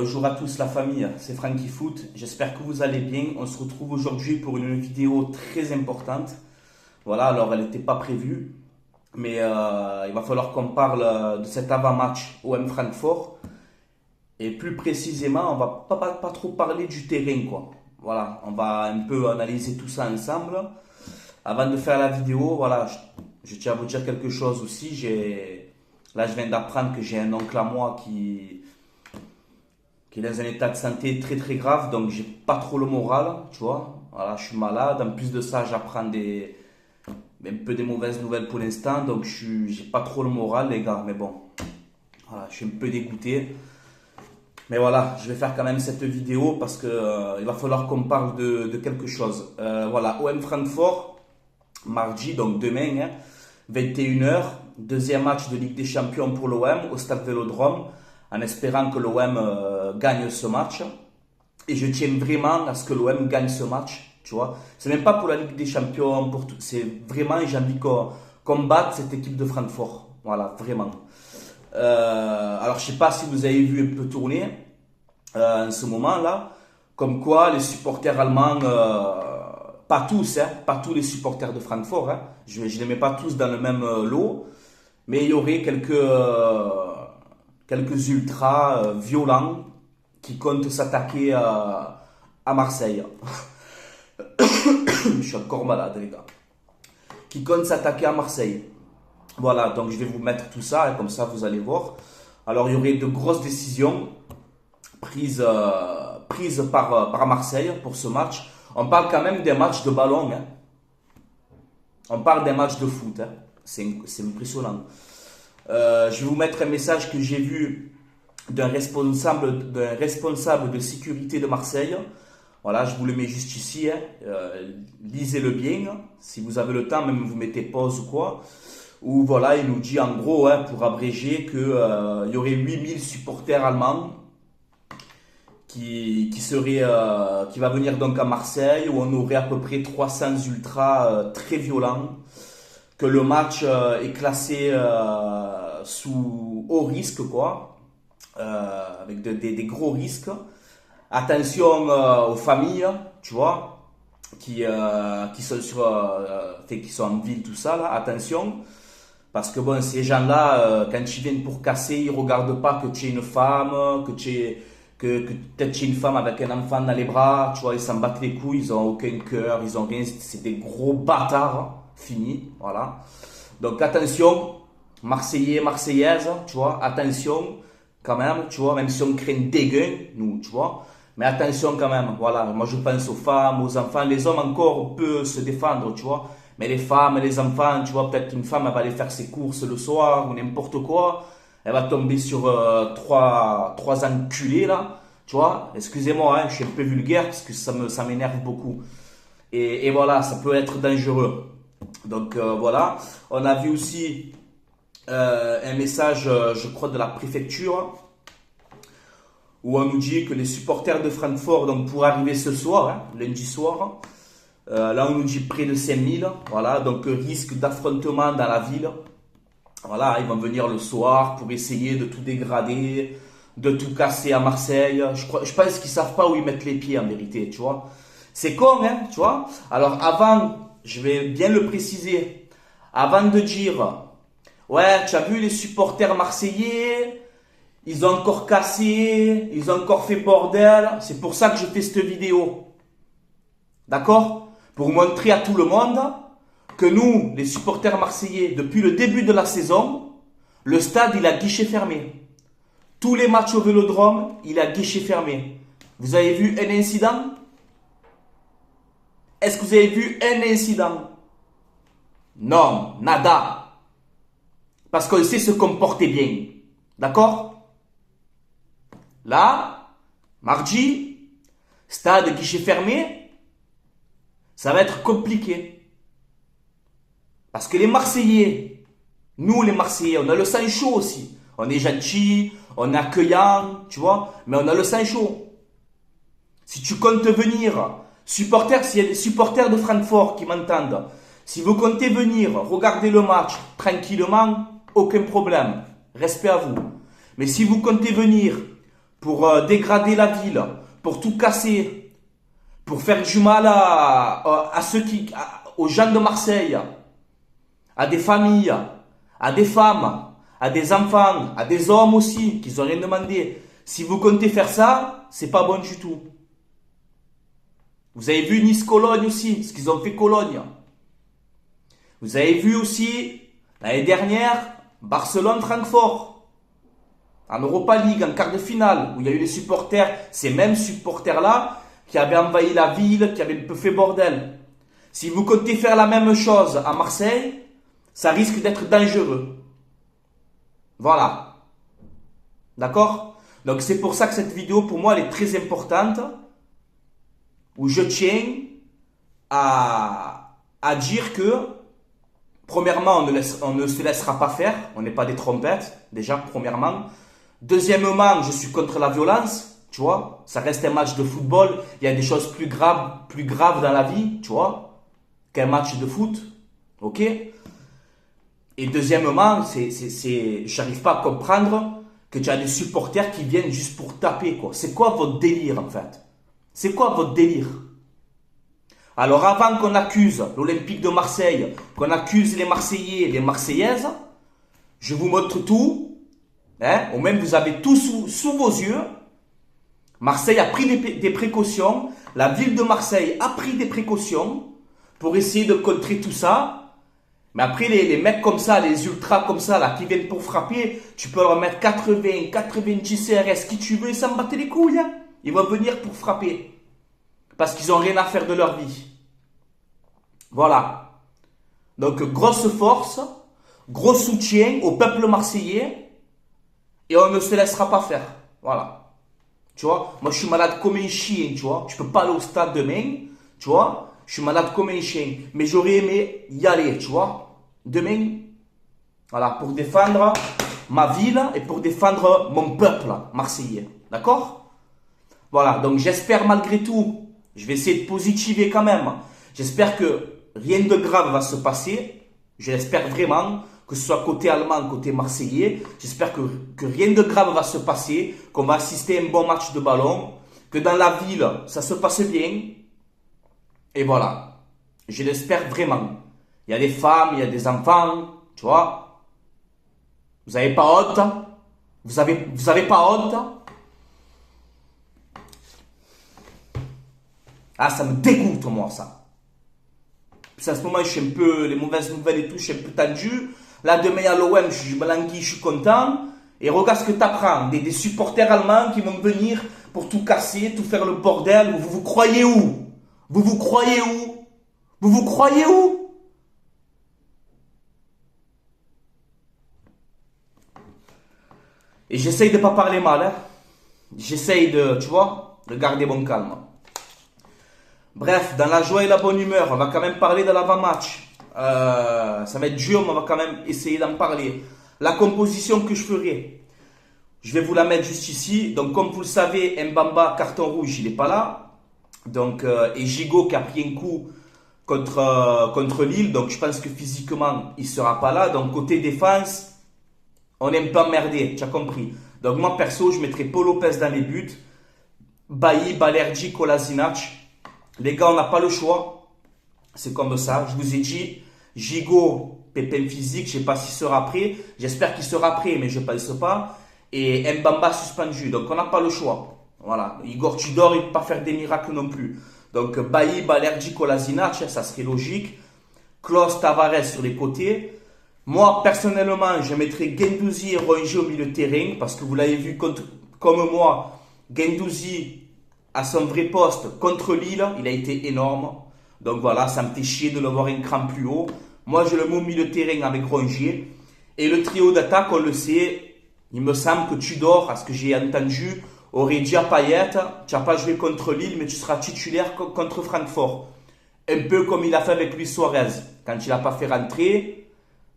Bonjour à tous la famille, c'est Franky Foot, j'espère que vous allez bien. On se retrouve aujourd'hui pour une vidéo très importante. Voilà, alors elle n'était pas prévue, mais il va falloir qu'on parle de cet avant-match OM Francfort. Et plus précisément, on va pas trop parler du terrain, quoi. Voilà, on va un peu analyser tout ça ensemble. Avant de faire la vidéo, voilà, je tiens à vous dire quelque chose aussi. Là, je viens d'apprendre que j'ai un oncle à moi qui est dans un état de santé très très grave, donc j'ai pas trop le moral, tu vois. Voilà, je suis malade. En plus de ça, j'apprends un peu des mauvaises nouvelles pour l'instant, donc j'ai pas trop le moral, les gars. Mais bon, voilà, je suis un peu dégoûté. Mais voilà, je vais faire quand même cette vidéo parce que il va falloir qu'on parle de quelque chose. Voilà, OM Francfort, mardi, donc demain, hein, 21h, deuxième match de Ligue des Champions pour l'OM au Stade Vélodrome, en espérant que l'OM gagne ce match. Et je tiens vraiment à ce que l'OM gagne ce match, tu vois. C'est même pas pour la Ligue des Champions, pour tout. C'est vraiment, j'ai envie qu'on batte cette équipe de Francfort. Voilà, vraiment. Alors, je sais pas si vous avez vu un peu tourner en ce moment-là, comme quoi les supporters allemands, pas tous, hein, pas tous les supporters de Francfort, hein, je les mets pas tous dans le même lot, mais il y aurait quelques ultras violents qui comptent s'attaquer à Marseille. Je suis encore malade, les gars. Qui comptent s'attaquer à Marseille. Voilà, donc je vais vous mettre tout ça, et comme ça vous allez voir. Alors il y aurait de grosses décisions prises par Marseille pour ce match. On parle quand même des matchs de ballon, hein. On parle des matchs de foot, hein. C'est impressionnant. Je vais vous mettre un message que j'ai vu d'un responsable de sécurité de Marseille. Voilà, je vous le mets juste ici, hein. Lisez-le bien, si vous avez le temps, même vous mettez pause ou quoi. Où voilà, il nous dit en gros, hein, pour abréger, qu'il y aurait 8000 supporters allemands qui va venir donc à Marseille, où on aurait à peu près 300 ultras très violents, que le match est classé sous haut risque, quoi, avec des gros risques. Attention aux familles, tu vois, qui sont en ville, tout ça, là, attention. Parce que bon, ces gens-là, quand ils viennent pour casser, ils regardent pas que tu es une femme, que peut-être tu es une femme avec un enfant dans les bras, tu vois, ils s'en battent les couilles, ils ont aucun cœur, ils ont rien, c'est des gros bâtards, fini, voilà. Donc attention, Marseillais, Marseillaises, tu vois, attention quand même, tu vois, même si on crée un dégueu, nous, tu vois, mais attention quand même, voilà, moi je pense aux femmes, aux enfants, les hommes encore, on peut se défendre, tu vois. Mais les femmes, les enfants, tu vois, peut-être qu'une femme, elle va aller faire ses courses le soir ou n'importe quoi. Elle va tomber sur trois enculés, là. Tu vois, excusez-moi, hein, je suis un peu vulgaire parce que ça m'énerve beaucoup. Et voilà, ça peut être dangereux. Donc voilà. On a vu aussi un message, je crois, de la préfecture, où on nous dit que les supporters de Francfort, donc pour arriver ce soir, hein, lundi soir, là, on nous dit près de 5000, voilà, donc risque d'affrontement dans la ville. Voilà, ils vont venir le soir pour essayer de tout dégrader, de tout casser à Marseille. Je pense qu'ils savent pas où ils mettent les pieds en vérité, tu vois. C'est con, hein, tu vois. Alors avant, je vais bien le préciser, avant de dire, ouais, tu as vu les supporters marseillais, ils ont encore cassé, ils ont encore fait bordel. C'est pour ça que je fais cette vidéo. D'accord ? Pour montrer à tout le monde que nous, les supporters marseillais, depuis le début de la saison, le stade, il a guichet fermé. Tous les matchs au Vélodrome, il a guichet fermé. Vous avez vu un incident? Est-ce que vous avez vu un incident? Non, nada. Parce qu'on sait se comporter bien. D'accord? Là, mardi, stade guichet fermé, ça va être compliqué. Parce que les Marseillais, nous les Marseillais, on a le sang chaud aussi. On est gentil, on est accueillant, tu vois, mais on a le sang chaud. Si tu comptes venir, supporters, s'il y a des supporters de Francfort qui m'entendent, si vous comptez venir regarder le match tranquillement, aucun problème. Respect à vous. Mais si vous comptez venir pour dégrader la ville, pour tout casser, pour faire du mal à ceux aux gens de Marseille, à des familles, à des femmes, à des enfants, à des hommes aussi, qui n'ont rien demandé. Si vous comptez faire ça, c'est pas bon du tout. Vous avez vu Nice-Cologne aussi, ce qu'ils ont fait Cologne. Vous avez vu aussi, l'année dernière, Barcelone-Francfort. En Europa League, en quart de finale, où il y a eu les supporters, ces mêmes supporters-là, qui avaient envahi la ville, qui avaient un peu fait bordel. Si vous comptez faire la même chose à Marseille, ça risque d'être dangereux. Voilà. D'accord? Donc c'est pour ça que cette vidéo, pour moi, elle est très importante, où je tiens à dire que, premièrement, on ne se laissera pas faire, on n'est pas des trompettes, déjà, premièrement. Deuxièmement, je suis contre la violence, tu vois, ça reste un match de football, il y a des choses plus graves dans la vie, tu vois, qu'un match de foot, ok? Et deuxièmement, j'arrive pas à comprendre que tu as des supporters qui viennent juste pour taper, quoi. C'est quoi votre délire, en fait? C'est quoi votre délire? Alors, avant qu'on accuse l'Olympique de Marseille, qu'on accuse les Marseillais et les Marseillaises, je vous montre tout, hein, ou même vous avez tout sous vos yeux. Marseille a pris des précautions, la ville de Marseille a pris des précautions pour essayer de contrer tout ça. Mais après, les mecs comme ça, les ultras comme ça, là, qui viennent pour frapper, tu peux leur mettre 80, 90 CRS, qui tu veux, et ça me battait les couilles. Hein. Ils vont venir pour frapper. Parce qu'ils n'ont rien à faire de leur vie. Voilà. Donc, grosse force, gros soutien au peuple marseillais, et on ne se laissera pas faire. Voilà. Tu vois, moi je suis malade comme un chien, tu vois. Je peux pas aller au stade demain, tu vois. Je suis malade comme un chien. Mais j'aurais aimé y aller, tu vois. Demain, voilà, pour défendre ma ville et pour défendre mon peuple marseillais. D'accord? Voilà, donc j'espère malgré tout, je vais essayer de positiver quand même. J'espère que rien de grave va se passer. Je l'espère vraiment, que ce soit côté allemand, côté marseillais. J'espère que rien de grave va se passer, qu'on va assister à un bon match de ballon, que dans la ville, ça se passe bien. Et voilà, je l'espère vraiment. Il y a des femmes, il y a des enfants, tu vois. Vous n'avez pas honte? Vous avez pas honte? Ah, ça me dégoûte, moi, ça. Puis en ce moment, je suis un peu, les mauvaises nouvelles et tout, je suis un peu tendu. Là, demain, il y a l'OM, je me languis, je suis content. Et regarde ce que tu apprends. Des supporters allemands qui vont venir pour tout casser, tout faire le bordel. Vous vous croyez où? Vous vous croyez où? Vous vous croyez où? Et j'essaye de pas parler mal, hein. J'essaye de, tu vois, de garder mon calme. Bref, dans la joie et la bonne humeur, on va quand même parler de l'avant-match. Ça va être dur, mais on va quand même essayer d'en parler. La composition que je ferai, je vais vous la mettre juste ici. Donc, comme vous le savez, Mbamba, carton rouge, il n'est pas là. Donc, et Gigot qui a pris un coup contre Lille. Donc, je pense que physiquement, il ne sera pas là. Donc, côté défense, on est un peu emmerdé, tu as compris. Donc, moi, perso, je mettrai Paul Lopez dans les buts. Bailly, Balerdi, Kolasinac. Les gars, on n'a pas le choix. C'est comme ça. Je vous ai dit, Gigot, pépin physique, je ne sais pas s'il sera prêt. J'espère qu'il sera prêt, mais je ne pense pas. Et Mbamba suspendu. Donc, on n'a pas le choix. Voilà. Igor Tudor, il ne peut pas faire des miracles non plus. Donc, Bailly, Balerdi, Kolasinac, ça serait logique. Klose, Tavares sur les côtés. Moi, personnellement, je mettrais Guendouzi et Rongier au milieu de terrain. Parce que vous l'avez vu comme moi, Guendouzi, à son vrai poste contre Lille, il a été énorme. Donc voilà, ça me fait chier de le voir un cran plus haut. Moi, je le mets au milieu de terrain avec Rongier. Et le trio d'attaque, on le sait, il me semble que Tudor, à ce que j'ai entendu, aurait dit à Payet, tu n'as pas joué contre Lille, mais tu seras titulaire contre Francfort. Un peu comme il a fait avec Luis Suarez, quand il n'a pas fait rentrer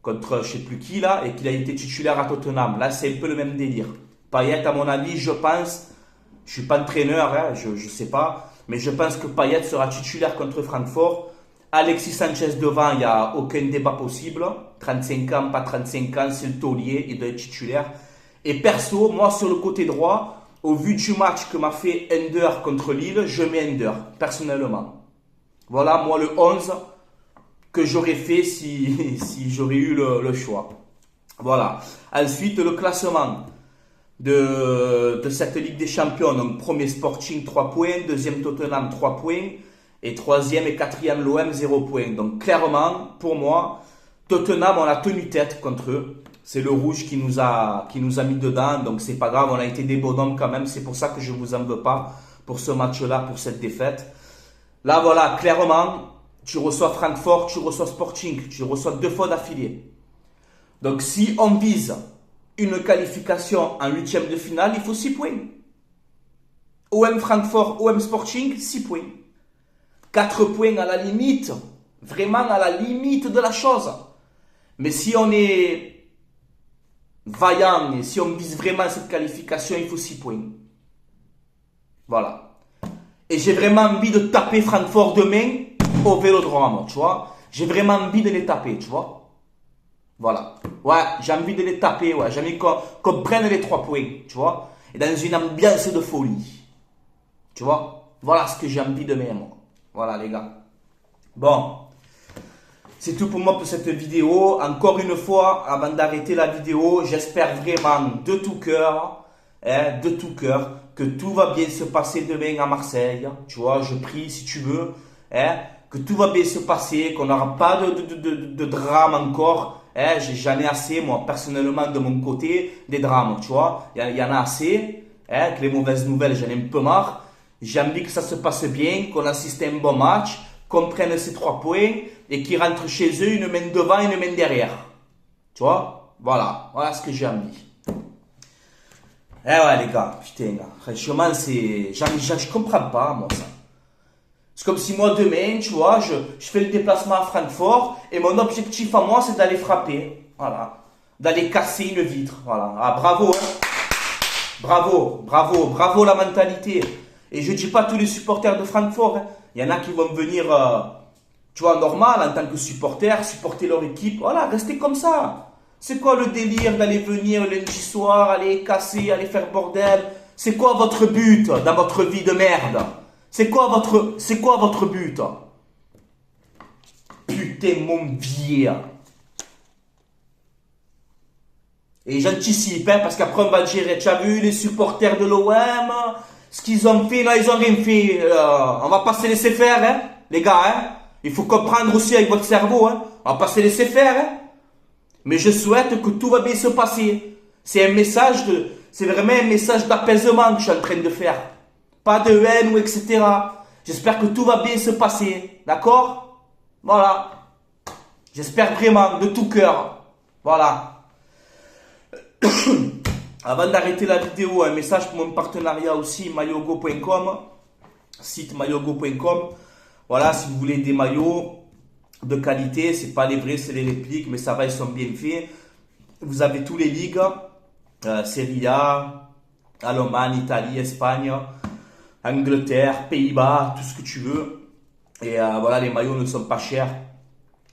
contre je ne sais plus qui là, et qu'il a été titulaire à Tottenham. Là, c'est un peu le même délire. Payet, à mon avis, je pense, je suis pas entraîneur, hein, je ne sais pas, mais je pense que Payet sera titulaire contre Francfort. Alexis Sanchez devant, il n'y a aucun débat possible. 35 ans, pas 35 ans, c'est le taulier, il doit être titulaire. Et perso, moi sur le côté droit, au vu du match que m'a fait Ender contre Lille, je mets Ender, personnellement. Voilà, moi, le 11 que j'aurais fait si j'aurais eu le choix. Voilà. Ensuite, le classement de cette Ligue des Champions. Donc, premier Sporting, 3 points. Deuxième Tottenham, 3 points. Et troisième et quatrième l'OM, 0 points. Donc, clairement, pour moi, Tottenham, on a tenu tête contre eux. C'est le rouge qui nous a mis dedans. Donc, c'est pas grave. On a été des bonhommes quand même. C'est pour ça que je vous en veux pas pour ce match-là, pour cette défaite. Là, voilà, clairement, tu reçois Francfort, tu reçois Sporting. Tu reçois 2 fois d'affilée. Donc, si on vise une qualification en huitième de finale, il faut 6 points. OM Francfort, OM Sporting, 6 points. 4 points à la limite, vraiment à la limite de la chose. Mais si on est vaillant et si on vise vraiment cette qualification, il faut 6 points. Voilà. Et j'ai vraiment envie de taper Francfort demain au Vélodrome, tu vois. J'ai vraiment envie de les taper, tu vois. Voilà. Ouais, j'ai envie de les taper, ouais. J'ai envie qu'on prenne les 3 points, tu vois. Et dans une ambiance de folie. Tu vois. Voilà ce que j'ai envie de mettre, moi. Voilà, les gars. Bon. C'est tout pour moi pour cette vidéo. Encore une fois, avant d'arrêter la vidéo, j'espère vraiment de tout cœur, que tout va bien se passer demain à Marseille. Tu vois, je prie si tu veux, que tout va bien se passer, qu'on n'aura pas de drame encore. J'en ai assez, moi, personnellement, de mon côté, des drames, tu vois. Il y en a assez, que les mauvaises nouvelles, j'en ai un peu marre. J'ai envie que ça se passe bien, qu'on assiste à un bon match, qu'on prenne ces 3 points et qu'ils rentrent chez eux une main devant et une main derrière. Tu vois? Voilà. Voilà ce que j'ai envie. Ouais, les gars, putain, là. Franchement, je comprends pas, moi, ça. C'est comme si moi, demain, tu vois, je fais le déplacement à Francfort et mon objectif à moi, c'est d'aller frapper. Voilà. D'aller casser une vitre. Voilà. Ah, bravo, hein. Bravo la mentalité. Et je dis pas tous les supporters de Francfort, hein. Il y en a qui vont venir, tu vois, normal, en tant que supporter, supporter leur équipe. Voilà, restez comme ça. C'est quoi le délire d'aller venir lundi soir, aller casser, aller faire bordel? C'est quoi votre but dans votre vie de merde? C'est quoi votre but? Putain, mon vieux. Et j'anticipe, hein, parce qu'après on va dire, tu as vu les supporters de l'OM, ce qu'ils ont fait, là ils ont rien fait. On va pas se laisser faire, hein, les gars, hein. Il faut comprendre aussi avec votre cerveau, hein. On va pas se laisser faire, hein. Mais je souhaite que tout va bien se passer. C'est vraiment un message d'apaisement que je suis en train de faire. Pas de haine ou etc. J'espère que tout va bien se passer. D'accord? Voilà. J'espère vraiment, de tout cœur. Voilà. Avant d'arrêter la vidéo, un message pour mon partenariat aussi, maillogo.com. Site maillogo.com. Voilà, si vous voulez des maillots de qualité, c'est pas les vrais, c'est les répliques, mais ça va, ils sont bien faits. Vous avez tous les ligues, Serie A, Allemagne, Italie, Espagne, Angleterre, Pays-Bas, tout ce que tu veux. Et voilà, les maillots ne sont pas chers,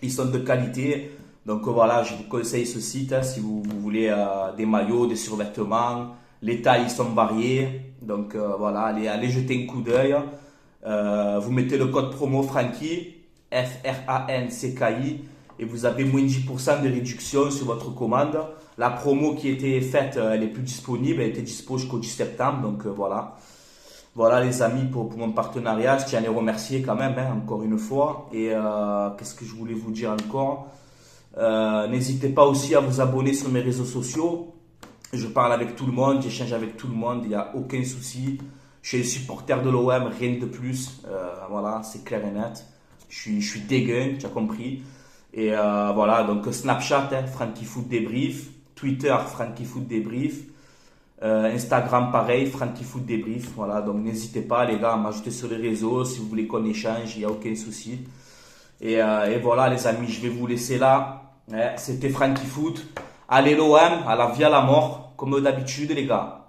ils sont de qualité. Donc voilà, je vous conseille ce site, hein, si vous voulez des maillots, des survêtements. Les tailles sont variées. Donc voilà, allez jeter un coup d'œil. Vous mettez le code promo Francky, FRANCKI, et vous avez moins de 10% de réduction sur votre commande. La promo qui était faite, elle est plus disponible, elle était dispo jusqu'au 10 septembre. Donc voilà. Voilà les amis pour mon partenariat. Je tiens à les remercier quand même, hein, encore une fois. Et qu'est-ce que je voulais vous dire encore? N'hésitez pas aussi à vous abonner sur mes réseaux sociaux. Je parle avec tout le monde, j'échange avec tout le monde, il n'y a aucun souci. Je suis supporter de l'OM, rien de plus. Voilà, c'est clair et net. Je suis dégueu, tu as compris. Et voilà, donc Snapchat, hein, Francky Foot Débrief. Twitter, Francky Foot Débrief. Instagram, pareil, Francky Foot Débrief. Voilà, donc n'hésitez pas, les gars, à m'ajouter sur les réseaux. Si vous voulez qu'on échange, il n'y a aucun souci. Et voilà, les amis, je vais vous laisser là. C'était Francky Foot. Allez l'OM, à la vie à la mort, comme d'habitude, les gars.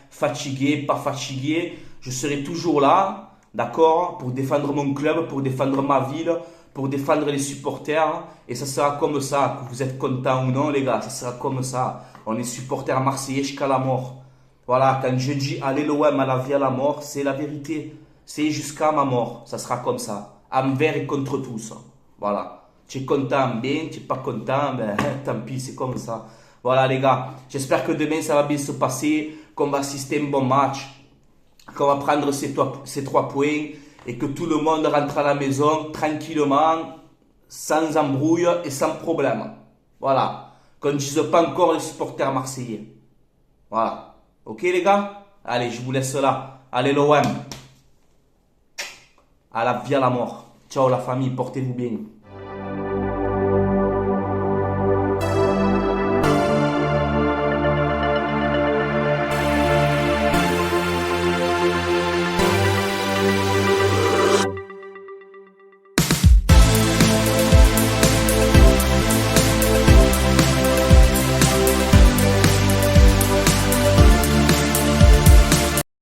Fatigué, pas fatigué, je serai toujours là, d'accord, pour défendre mon club, pour défendre ma ville, pour défendre les supporters. Et ça sera comme ça, que vous êtes content ou non, les gars, ça sera comme ça. On est supporters marseillais jusqu'à la mort. Voilà, quand je dis allez l'OM à la vie à la mort, c'est la vérité. C'est jusqu'à ma mort, ça sera comme ça. Envers et contre tous. Voilà. Tu es content, bien, tu n'es pas content, ben tant pis, c'est comme ça. Voilà les gars, j'espère que demain ça va bien se passer, qu'on va assister à un bon match, qu'on va prendre ces 3 points et que tout le monde rentre à la maison tranquillement, sans embrouille et sans problème. Voilà. Qu'on ne dise pas encore les supporters marseillais. Voilà. Ok les gars? Allez, je vous laisse là. Allez l'OM. À la vie à la mort. Ciao la famille, portez-vous bien.